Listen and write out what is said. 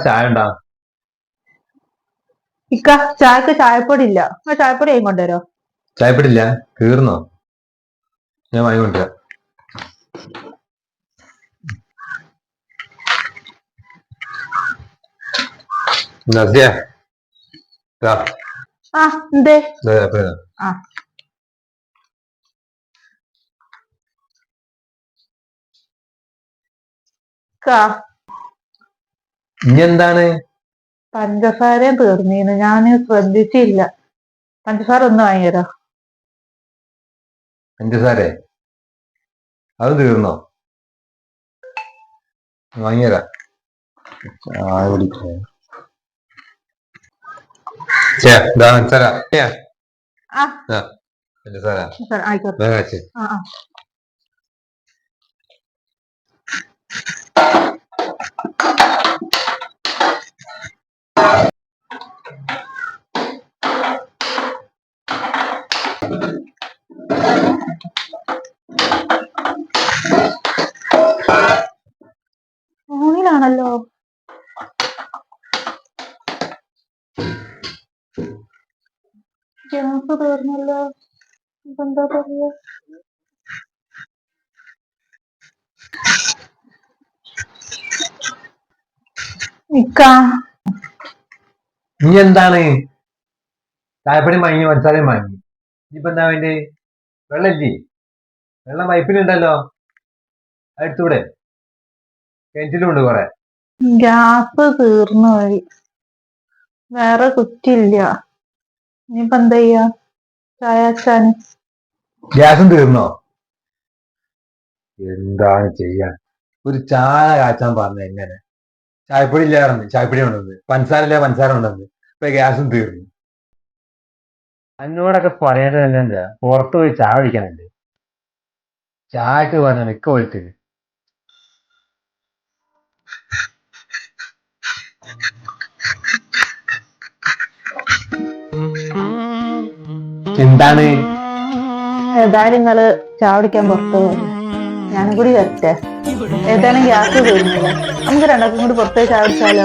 ചായ ഉണ്ടാ? ഇക്ക ചായക്ക് ചായപ്പൊടി ഇല്ല. ചായപ്പൊടി ആയി കൊണ്ടുവരോ? ചായപ്പൊടി ഇല്ല, തീർന്നോ? ഞാൻ വാങ്ങിക്കൊണ്ടുവരാം. എന്തേ? ഇനി എന്താണ്? പഞ്ചസാരയും തീർന്നീന്ന്, ഞാൻ ശ്രദ്ധിച്ചില്ല. പഞ്ചസാര ഒന്ന് വാങ്ങിയരോ? പഞ്ചസാര അത് തീർന്നോ? വാങ്ങിയരാ. ചായ കുടിക്കേ? പഞ്ചസാര ആയിക്കോട്ടെ. ഫോണിലാണല്ലോ. ഗ്യാസ് തീർന്നല്ലോ, എന്താ പറയാ? ഇനി എന്താണ്? ചായപ്പൊടി വാങ്ങി, പഞ്ചസാരയും വാങ്ങി. ഇനിയിപ്പോ എന്താ വേണ്ടി? വെള്ളമില്ലേ? വെള്ളം പൈപ്പിലുണ്ടല്ലോ, അതെടുത്തൂടെ? കിണറ്റിലുണ്ട് കൊറേ. ഗ്യാസ് തീർന്നു പോയി, വേറെ കുറ്റിയില്ല. ഇനിയിപ്പോ എന്താ ചെയ്യാ? ചായ വെച്ചാന് ഗ്യാസും തീർന്നോ? എന്താണ് ചെയ്യാൻ? ഒരു ചായ കാച്ചാൻ പറഞ്ഞ എങ്ങനെ? ചായപ്പൊടി ഇല്ല പറഞ്ഞു, ചായപ്പൊടി ഉണ്ടെന്ന്. പഞ്ചസാര ഇല്ല, പഞ്ചസാര ഉണ്ടെന്ന്. ഇപ്പൊ ഗ്യാസും തീർന്നു. എന്നോടൊക്കെ പറയേണ്ടത് എന്താ? പുറത്ത് പോയി ചായ കുടിക്കാനുണ്ട്. ചായക്ക് പറഞ്ഞ മിക്ക പോയിട്ട് എന്താണ്? ഏതായാലും നിങ്ങള് ചായ കുടിക്കാൻ പുറത്തു പോകും, ഞാനും കൂടി വരട്ടെ. ഏതായാലും ഗ്യാസ് തീർന്നില്ലേ, നമുക്ക് രണ്ടാൾക്കും കൂടി പുറത്തേക്ക് ചായ കുടിച്ചാലോ?